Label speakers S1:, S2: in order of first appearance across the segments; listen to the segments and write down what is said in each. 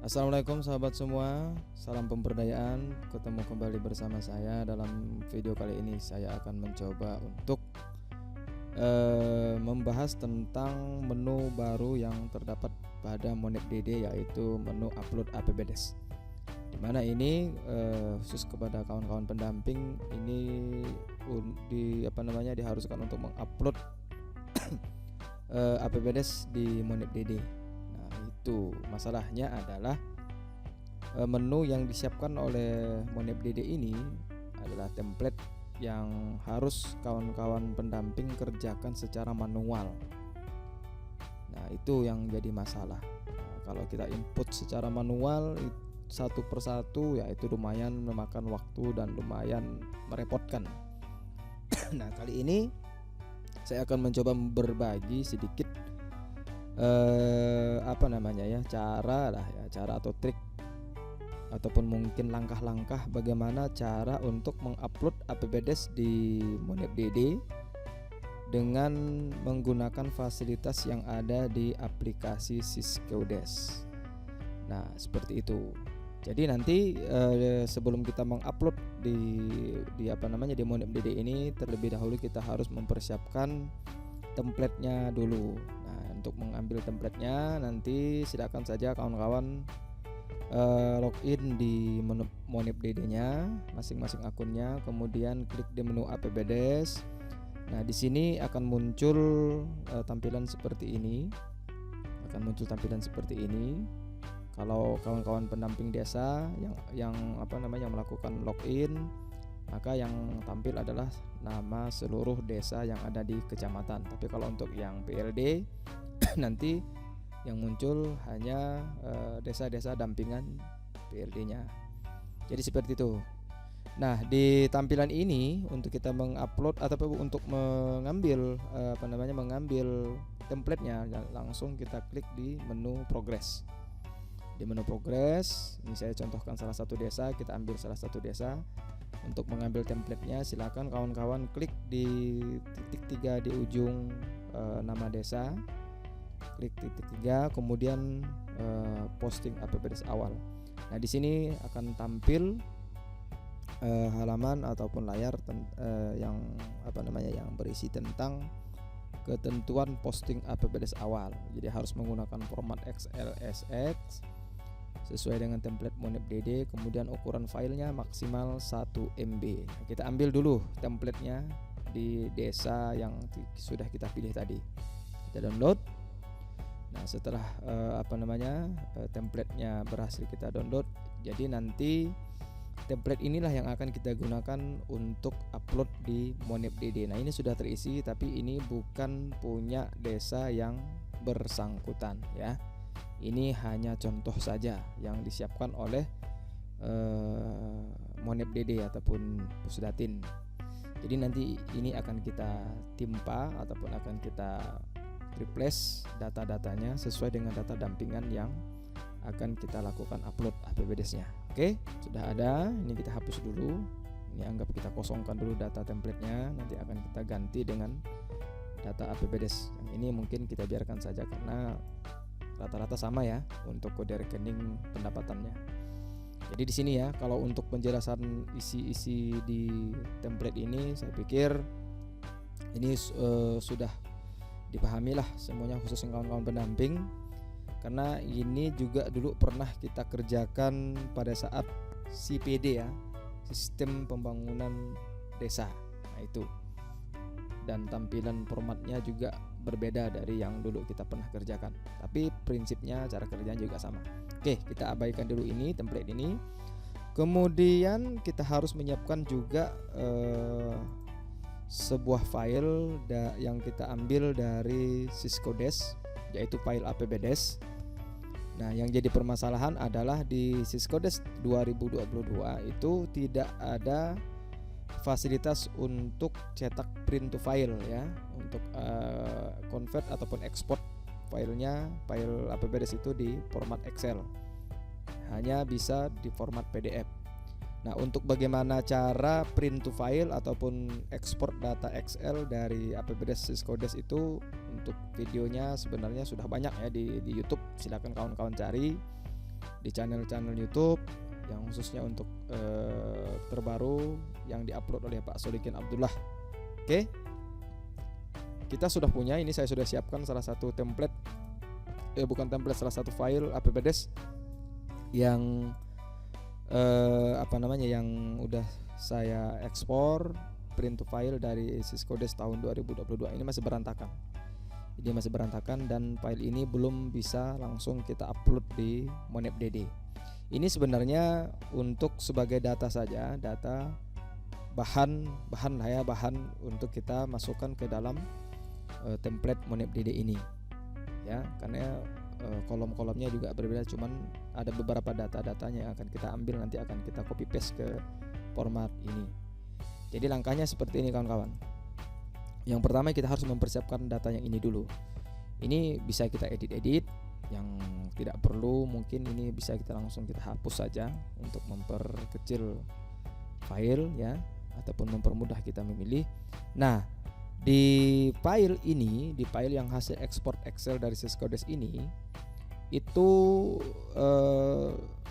S1: Assalamualaikum sahabat semua, salam pemberdayaan. Ketemu kembali bersama saya. Dalam video kali ini saya akan mencoba untuk membahas tentang menu baru yang terdapat pada Monep DD, yaitu menu upload APBDes. Dimana ini khusus kepada kawan-kawan pendamping ini diharuskan untuk mengupload APBDes di Monep DD. Itu masalahnya adalah menu yang disiapkan oleh Monep DD ini adalah template yang harus kawan-kawan pendamping kerjakan secara manual. Nah, itu yang jadi masalah. Kalau kita input secara manual satu persatu, ya itu lumayan memakan waktu dan lumayan merepotkan. Nah, kali ini saya akan mencoba berbagi sedikit cara atau trik ataupun mungkin langkah-langkah bagaimana cara untuk mengupload APBDes di Monep DD dengan menggunakan fasilitas yang ada di aplikasi Syscodes. Nah, seperti itu. Jadi nanti sebelum kita mengupload di Monep DD ini, terlebih dahulu kita harus mempersiapkan template-nya dulu. Nah, untuk mengambil template-nya nanti silakan saja kawan-kawan login di menu Monep DD-nya masing-masing akunnya, kemudian klik di menu APBDes. Nah, di sini akan muncul tampilan seperti ini. Kalau kawan-kawan pendamping desa yang melakukan login, maka yang tampil adalah nama seluruh desa yang ada di kecamatan. Tapi kalau untuk yang PLD nanti yang muncul hanya desa-desa dampingan PLD-nya. Jadi seperti itu. Nah, di tampilan ini untuk kita mengupload ataupun untuk mengambil template-nya, langsung kita klik di menu progress. Di menu progress, ini saya contohkan salah satu desa, kita ambil salah satu desa. Untuk mengambil template-nya silakan kawan-kawan klik di titik 3 di ujung nama desa. Klik titik 3, kemudian posting APBDes awal. Nah, di sini akan tampil halaman ataupun layar yang berisi tentang ketentuan posting APBDes awal. Jadi harus menggunakan format XLSX sesuai dengan template Monep DD, kemudian ukuran filenya maksimal 1 MB. Nah, kita ambil dulu templatenya di desa yang sudah kita pilih tadi. Kita download. Nah, setelah templatenya berhasil kita download, jadi nanti template inilah yang akan kita gunakan untuk upload di Monep DD. Nah, ini sudah terisi, tapi ini bukan punya desa yang bersangkutan, ya. Ini hanya contoh saja yang disiapkan oleh Monep DD ataupun Pusdatin. Jadi nanti ini akan kita timpa ataupun akan kita replace data-datanya sesuai dengan data dampingan yang akan kita lakukan upload APBDes-nya. Oke, sudah ada. Ini kita hapus dulu. Ini anggap kita kosongkan dulu data template-nya. Nanti akan kita ganti dengan data APBDes. Yang ini mungkin kita biarkan saja karena rata-rata sama ya untuk kode rekening pendapatannya. Jadi di sini ya, kalau untuk penjelasan isi-isi di template ini, saya pikir ini sudah dipahami lah semuanya, khususnya kawan-kawan pendamping, karena ini juga dulu pernah kita kerjakan pada saat CPD ya, sistem pembangunan desa. Nah, itu. Dan tampilan formatnya juga berbeda dari yang dulu kita pernah kerjakan, tapi prinsipnya cara kerjanya juga sama. Oke, kita abaikan dulu ini template ini. Kemudian kita harus menyiapkan juga sebuah file yang kita ambil dari Syscodes, yaitu file APBDes. Nah, yang jadi permasalahan adalah di Syscodes 2022 itu tidak ada fasilitas untuk cetak print to file ya, untuk convert ataupun export filenya, file APBDes itu di format Excel, hanya bisa di format PDF. Nah, untuk bagaimana cara print to file ataupun ekspor data Excel dari APBDes Syscodes itu, untuk videonya sebenarnya sudah banyak ya di YouTube, silakan kawan-kawan cari. di channel-channel YouTube yang khususnya untuk terbaru yang diupload oleh Pak Solikin Abdullah. Oke. Kita sudah punya, ini saya sudah siapkan salah satu template salah satu file APBDes yang yang udah saya ekspor print to file dari Syscodes tahun 2022. Ini masih berantakan. Dan file ini belum bisa langsung kita upload di MonepDD. Ini sebenarnya untuk sebagai data saja, data bahan untuk kita masukkan ke dalam template MonepDD ini. Ya, karena kolom-kolomnya juga berbeda, cuman ada beberapa data-datanya yang akan kita ambil, nanti akan kita copy paste ke format ini. Jadi langkahnya seperti ini kawan-kawan. Yang pertama kita harus mempersiapkan data yang ini dulu. Ini bisa kita edit-edit, yang tidak perlu mungkin ini bisa kita langsung kita hapus saja untuk memperkecil file ya, ataupun mempermudah kita memilih. Nah, di file ini, di file yang hasil ekspor Excel dari Syscodes ini, itu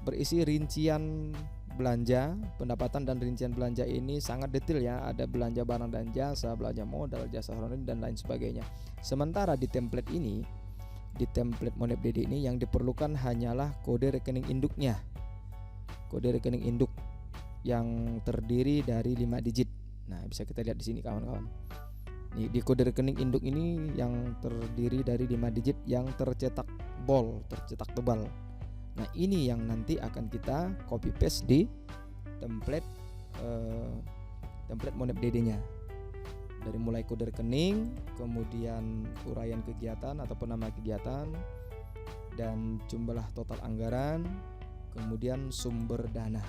S1: berisi rincian belanja, pendapatan dan rincian belanja ini sangat detail ya. Ada belanja barang dan jasa, belanja modal, jasa honorer dan lain sebagainya. Sementara di template ini, di template MonepDD ini yang diperlukan hanyalah kode rekening induknya. Kode rekening induk yang terdiri dari 5 digit. Nah, bisa kita lihat di sini kawan-kawan. Di kode rekening induk ini yang terdiri dari 5 digit yang tercetak bold, tercetak tebal. Nah, ini yang nanti akan kita copy paste di template MonepDD-nya. Dari mulai kode rekening, kemudian uraian kegiatan ataupun nama kegiatan, dan jumlah total anggaran, kemudian sumber dana.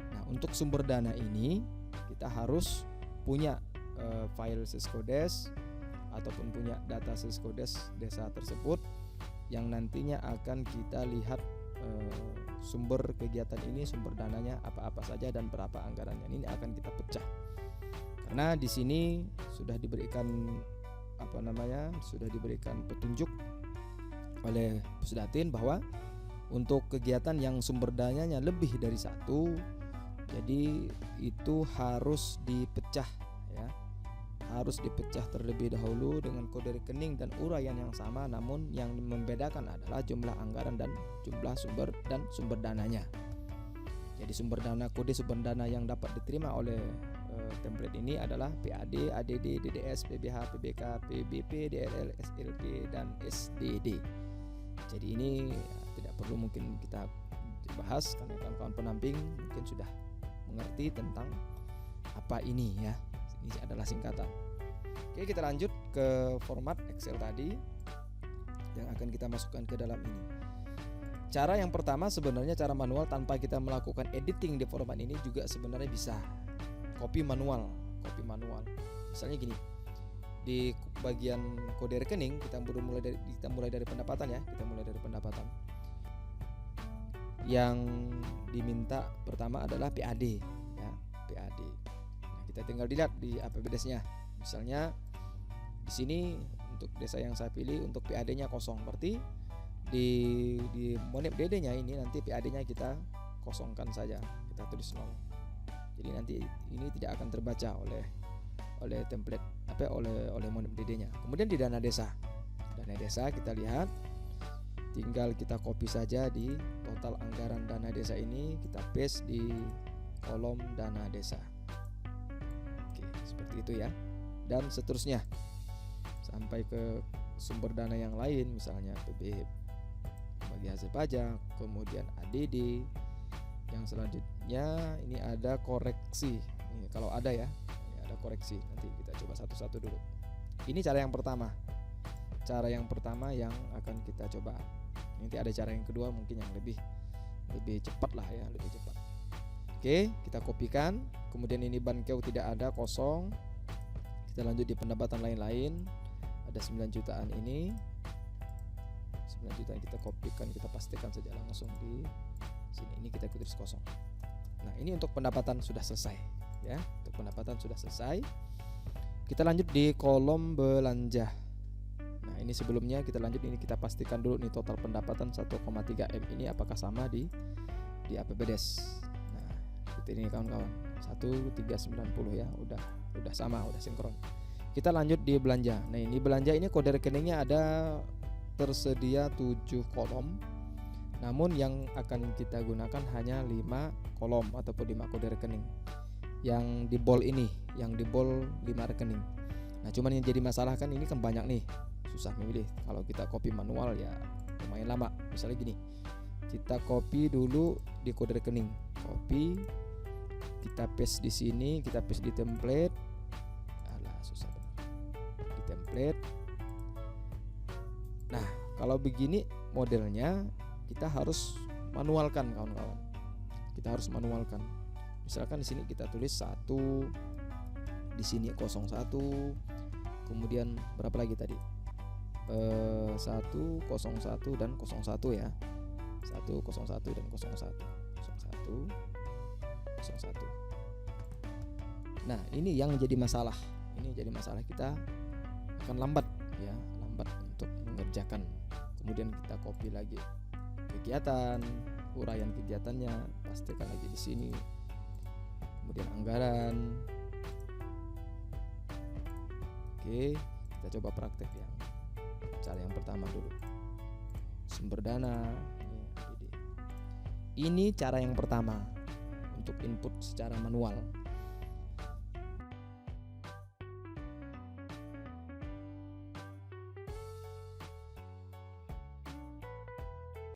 S1: Nah, untuk sumber dana ini kita harus punya file Syscodes ataupun punya data Syscodes desa tersebut yang nantinya akan kita lihat sumber kegiatan ini, sumber dananya apa-apa saja dan berapa anggarannya. Ini akan kita pecah. Karena di sini sudah diberikan petunjuk oleh Pusdatin bahwa untuk kegiatan yang sumber dananya lebih dari 1, jadi itu harus dipecah ya. Harus dipecah terlebih dahulu dengan kode rekening dan uraian yang sama, namun yang membedakan adalah jumlah anggaran dan jumlah sumber dananya. Jadi kode sumber dana yang dapat diterima oleh template ini adalah PAD, ADD, DDS, PBH, PBK, PBP, DLL, SLP, dan SDD. Jadi ini tidak perlu mungkin kita bahas karena kawan-kawan penamping mungkin sudah mengerti tentang apa ini ya. Ini adalah singkatan. Oke, kita lanjut ke format Excel tadi yang akan kita masukkan ke dalam ini. Cara yang pertama sebenarnya cara manual tanpa kita melakukan editing di format ini juga sebenarnya bisa. Copy manual. Misalnya gini. Di bagian kode rekening kita mulai dari pendapatan ya. Kita mulai dari pendapatan. Yang diminta pertama adalah PAD ya, PAD. Kita tinggal dilihat di APBDes-nya. Misalnya di sini untuk desa yang saya pilih untuk PAD-nya kosong. Berarti di MonepDD-nya ini nanti PAD-nya kita kosongkan saja. Kita tulis 0. Jadi nanti ini tidak akan terbaca oleh template oleh MonepDD-nya. Kemudian di dana desa. Dana desa kita lihat tinggal kita copy saja di total anggaran dana desa ini, kita paste di kolom dana desa. Seperti itu ya. Dan seterusnya sampai ke sumber dana yang lain, misalnya PB bagi hasil pajak, kemudian ADD. Yang selanjutnya ini ada koreksi. Ini kalau ada ya, ini ada koreksi. Nanti kita coba satu-satu dulu. Ini cara yang pertama. Cara yang pertama yang akan kita coba. Nanti ada cara yang kedua mungkin yang lebih cepat lah ya, lebih cepat. Oke, kita kopikan. Kemudian ini bankeu tidak ada, kosong. Kita lanjut di pendapatan lain-lain. Ada 9 jutaan ini. 9 jutaan kita kopikan, kita pastikan saja langsung di sini. Ini kita tulis kosong. Nah, ini untuk pendapatan sudah selesai ya. Untuk pendapatan sudah selesai. Kita lanjut di kolom belanja. Nah, ini sebelumnya kita lanjut, ini kita pastikan dulu nih total pendapatan 1,3 M ini apakah sama di APBDes. Nah, seperti ini kawan-kawan. 1,390 ya, udah sama, udah sinkron. Kita lanjut di belanja. Nah, ini belanja ini kode rekeningnya ada tersedia 7 kolom. Namun yang akan kita gunakan hanya 5 kolom ataupun 5 kode rekening. Yang di bold ini, yang di bold 5 rekening. Nah, cuman yang jadi masalah kan ini kan banyak nih, susah memilih. Kalau kita copy manual ya lumayan lama. Misalnya gini, kita copy dulu di kode rekening, copy, kita paste di sini, kita paste di template. Alah, susah banget. Di template. Nah, kalau begini modelnya kita harus manualkan kawan-kawan. Kita harus manualkan. Misalkan di sini kita tulis 1, di sini 01, kemudian berapa lagi tadi? 1, 01 dan 01 ya. 1, 01 dan 01. 01, 01. Nah, ini yang jadi masalah. Ini jadi masalah, kita akan lambat ya, lambat untuk mengerjakan. Kemudian kita copy lagi kegiatan, uraian kegiatannya, pastikan lagi di sini. Kemudian anggaran. Oke, kita coba praktek yang cara yang pertama dulu. Sumber dana. Ini cara yang pertama untuk input secara manual.